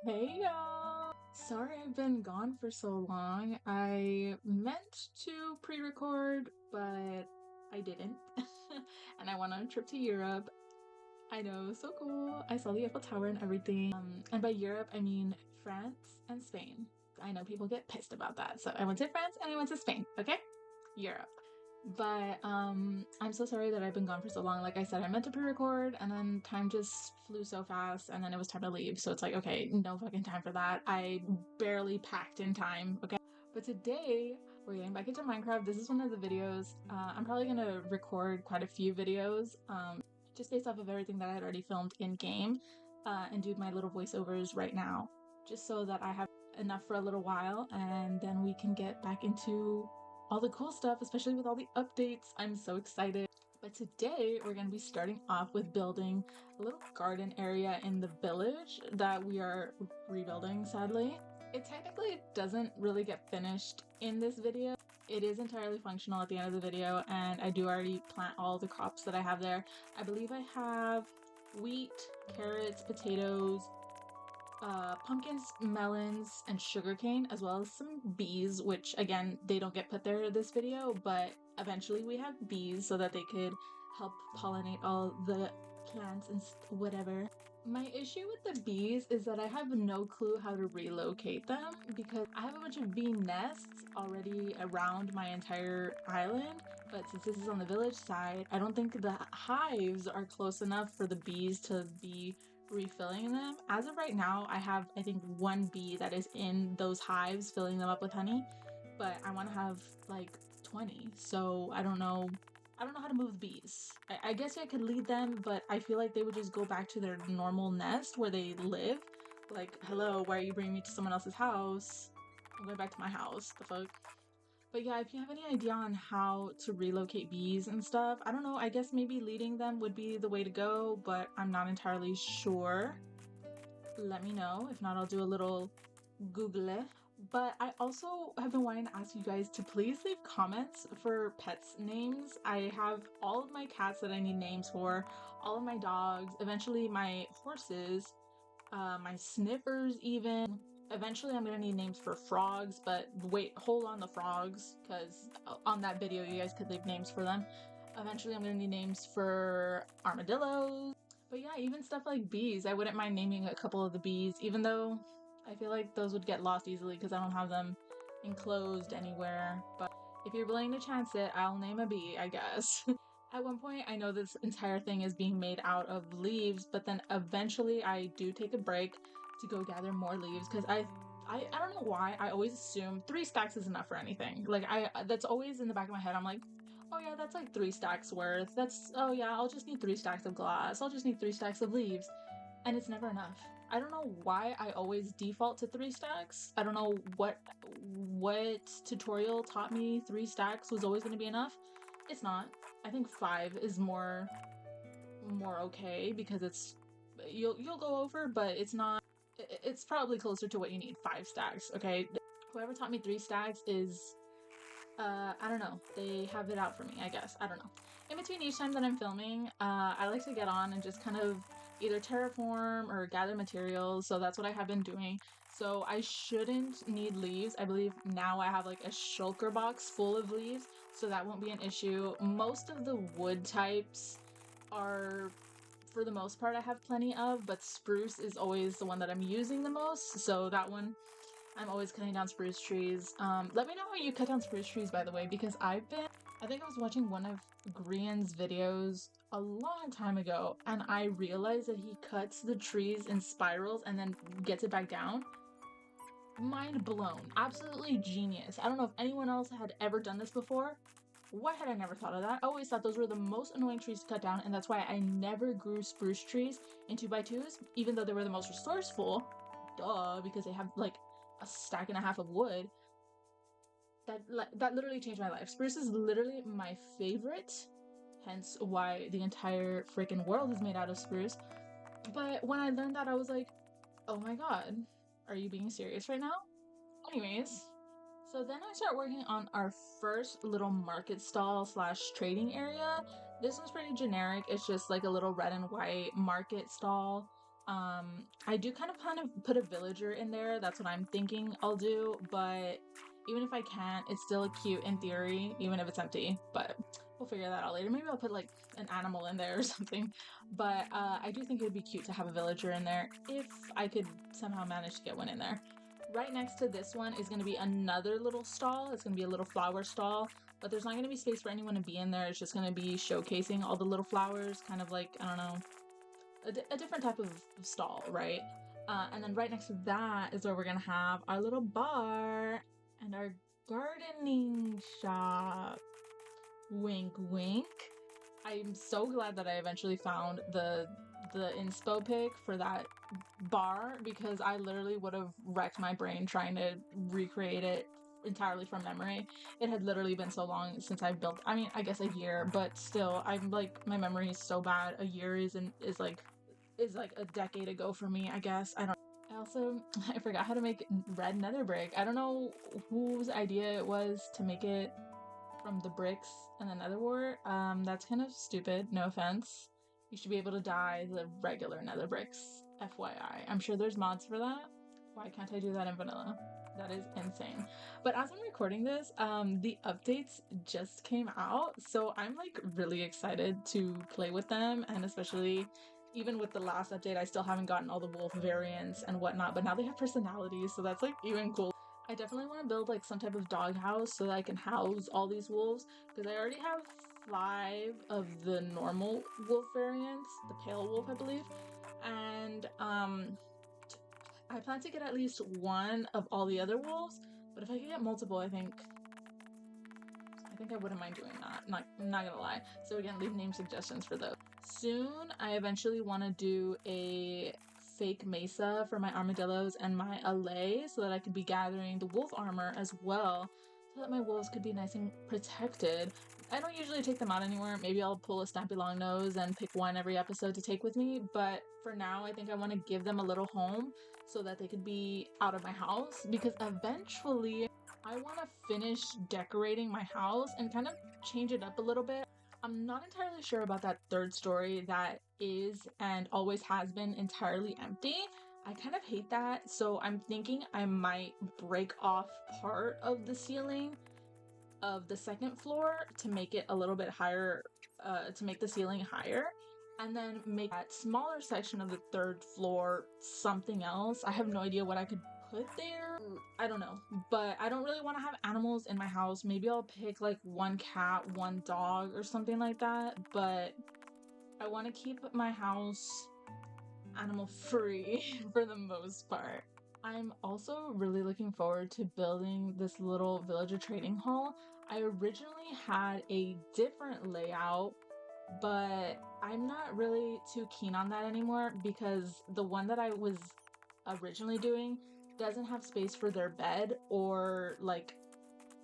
Hey y'all! Sorry I've been gone for so long. I meant to pre-record, but I didn't. And I went on a trip to Europe. I know, so cool. I saw the Eiffel Tower and everything. And by Europe, I mean France and Spain. I know people get pissed about that. So I went to France and I went to Spain, okay? Europe. But I'm so sorry that I've been gone for so long. Like I said, I meant to pre-record and then time just flew so fast and then it was time to leave. So it's like, okay, no fucking time for that. I barely packed in time, okay? But today we're getting back into Minecraft. This is one of the videos. I'm probably gonna record quite a few videos just based off of everything that I had already filmed in game and do my little voiceovers right now, just so that I have enough for a little while and then we can get back into all the cool stuff, especially with all the updates. I'm so excited. But today we're going to be starting off with building a little garden area in the village that we are rebuilding, sadly. It technically doesn't really get finished in this video. It is entirely functional at the end of the video, and I do already plant all the crops that I have there. I believe I have wheat, carrots, potatoes, pumpkins, melons, and sugarcane, as well as some bees, which again, they don't get put there in this video, but eventually we have bees so that they could help pollinate all the plants and whatever. My issue with the bees is that I have no clue how to relocate them because I have a bunch of bee nests already around my entire island, but since this is on the village side, I don't think the hives are close enough for the bees to be refilling them. As of right now, I have, I think, one bee that is in those hives filling them up with honey, but I want to have like 20, so I don't know how to move bees. I guess I could lead them, but I feel like they would just go back to their normal nest where they live. Like, hello, why are you bringing me to someone else's house? I'm going back to my house, the fuck. But yeah, if you have any idea on how to relocate bees and stuff, I don't know, I guess maybe leading them would be the way to go, but I'm not entirely sure. Let me know. If not, I'll do a little Google. But I also have been wanting to ask you guys to please leave comments for pets names. I have all of my cats that I need names for, all of my dogs, eventually my horses, my sniffers even. Eventually I'm gonna need names for frogs, but wait, hold on the frogs, because on that video you guys could leave names for them. Eventually I'm gonna need names for armadillos. But yeah, even stuff like bees. I wouldn't mind naming a couple of the bees, even though I feel like those would get lost easily because I don't have them enclosed anywhere. But if you're willing to chance it, I'll name a bee, I guess. At one point, I know this entire thing is being made out of leaves, but then eventually I do take a break to go gather more leaves because I don't know why I always assume 3 stacks is enough for anything. Like that's always in the back of my head. I'm like, oh yeah, that's like 3 stacks worth. Oh yeah, I'll just need 3 stacks of glass. I'll just need 3 stacks of leaves. And it's never enough. I don't know why I always default to 3 stacks. I don't know what tutorial taught me 3 stacks was always going to be enough. It's not. I think 5 is more okay because it's you'll go over, but it's not. It's probably closer to what you need. 5 stacks, okay? Whoever taught me 3 stacks is I don't know. They have it out for me, I guess. I don't know. In between each time that I'm filming, I like to get on and just kind of either terraform or gather materials. So that's what I have been doing. So I shouldn't need leaves. I believe now I have like a shulker box full of leaves, so that won't be an issue. Most of the wood types are, for the most part, I have plenty of, but spruce is always the one that I'm using the most. So that one, I'm always cutting down spruce trees. Let me know how you cut down spruce trees, by the way, because I think I was watching one of Grian's videos a long time ago, and I realized that he cuts the trees in spirals and then gets it back down. Mind blown. Absolutely genius. I don't know if anyone else had ever done this before. Why had I never thought of that? I always thought those were the most annoying trees to cut down, and that's why I never grew spruce trees in 2x2s, even though they were the most resourceful. Duh, because they have like a stack and a half of wood. That literally changed my life. Spruce is literally my favorite, hence why the entire freaking world is made out of spruce. But when I learned that, I was like, oh my god, are you being serious right now? Anyways, so then I start working on our first little market stall slash trading area. This one's pretty generic. It's just like a little red and white market stall. I do kind of put a villager in there. That's what I'm thinking I'll do, but even if I can't, it's still cute in theory, even if it's empty, but we'll figure that out later. Maybe I'll put like an animal in there or something, but I do think it would be cute to have a villager in there if I could somehow manage to get one in there. Right next to this one is going to be another little stall. It's going to be a little flower stall, but there's not going to be space for anyone to be in there. It's just going to be showcasing all the little flowers, kind of like, I don't know, a different type of stall, right? And then right next to that is where we're gonna have our little bar and our gardening shop. Wink, wink. I'm so glad that I eventually found the inspo pic for that bar, because I literally would have wrecked my brain trying to recreate it entirely from memory. It had literally been so long since I've built, I mean, I guess a year, but still, I'm like, my memory is so bad. A year is like a decade ago for me, I guess. I also, I forgot how to make red nether brick. I don't know whose idea it was to make it from the bricks and the nether wart. That's kind of stupid, no offense. You should be able to dye the regular nether bricks, FYI. I'm sure there's mods for that. Why can't I do that in vanilla? That is insane. But as I'm recording this, the updates just came out, so I'm like really excited to play with them, and especially even with the last update, I still haven't gotten all the wolf variants and whatnot, but now they have personalities, so that's like even cool. I definitely want to build like some type of doghouse so that I can house all these wolves, because I already have 5 of the normal wolf variants, the pale wolf, I believe, and I plan to get at least 1 of all the other wolves, but if I could get multiple, I think I wouldn't mind doing that. Not gonna lie. So again, leave name suggestions for those. Soon, I eventually want to do a fake mesa for my armadillos and my allay, so that I could be gathering the wolf armor as well, so that my wolves could be nice and protected. I don't usually take them out anywhere. Maybe I'll pull a Stampy Longnose and pick one every episode to take with me, but for now, I think I want to give them a little home so that they could be out of my house, because eventually I want to finish decorating my house and kind of change it up a little bit. I'm not entirely sure about that 3rd story that is and always has been entirely empty. I kind of hate that, so I'm thinking I might break off part of the ceiling of the 2nd floor to make it a little bit higher, to make the ceiling higher, and then make that smaller section of the 3rd floor something else. I have no idea what I could put there. I don't know, but I don't really want to have animals in my house. Maybe I'll pick like 1 cat, 1 dog, or something like that, but I want to keep my house animal free for the most part. I'm also really looking forward to building this little villager trading hall. I originally had a different layout, but I'm not really too keen on that anymore, because the one that I was originally doing doesn't have space for their bed or like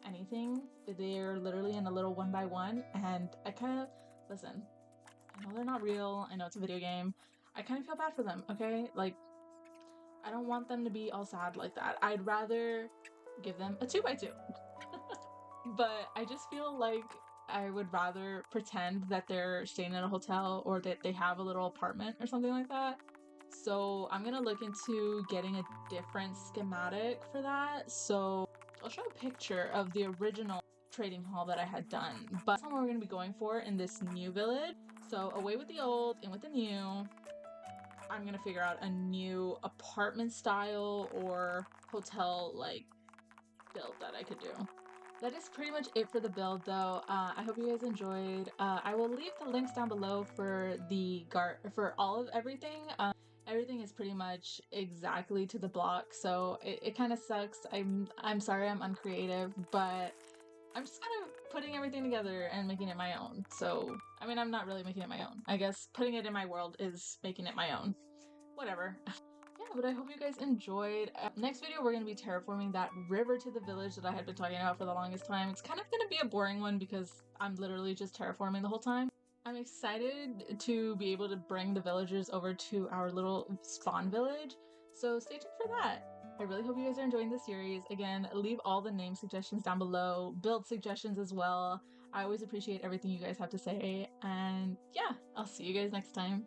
anything. They're literally in a little 1x1, and I kind of, listen, I know they're not real, I know it's a video game, I kind of feel bad for them, okay? Like, I don't want them to be all sad like that. I'd rather give them a 2x2. But I just feel like I would rather pretend that they're staying in a hotel or that they have a little apartment or something like that. So I'm gonna look into getting a different schematic for that. So I'll show a picture of the original trading hall that I had done, but that's not what we're gonna be going for in this new village. So away with the old, in with the new. I'm gonna figure out a new apartment style or hotel like build that I could do. That is pretty much it for the build, though. I hope you guys enjoyed. I will leave the links down below for the for all of everything. Everything is pretty much exactly to the block, so it kind of sucks. I'm sorry I'm uncreative, but I'm just kind of putting everything together and making it my own. So, I mean, I'm not really making it my own. I guess putting it in my world is making it my own. Whatever. Yeah, but I hope you guys enjoyed. Next video, we're going to be terraforming that river to the village that I had been talking about for the longest time. It's kind of going to be a boring one because I'm literally just terraforming the whole time. I'm excited to be able to bring the villagers over to our little spawn village, so stay tuned for that. I really hope you guys are enjoying this series. Again, leave all the name suggestions down below, build suggestions as well. I always appreciate everything you guys have to say, and yeah, I'll see you guys next time.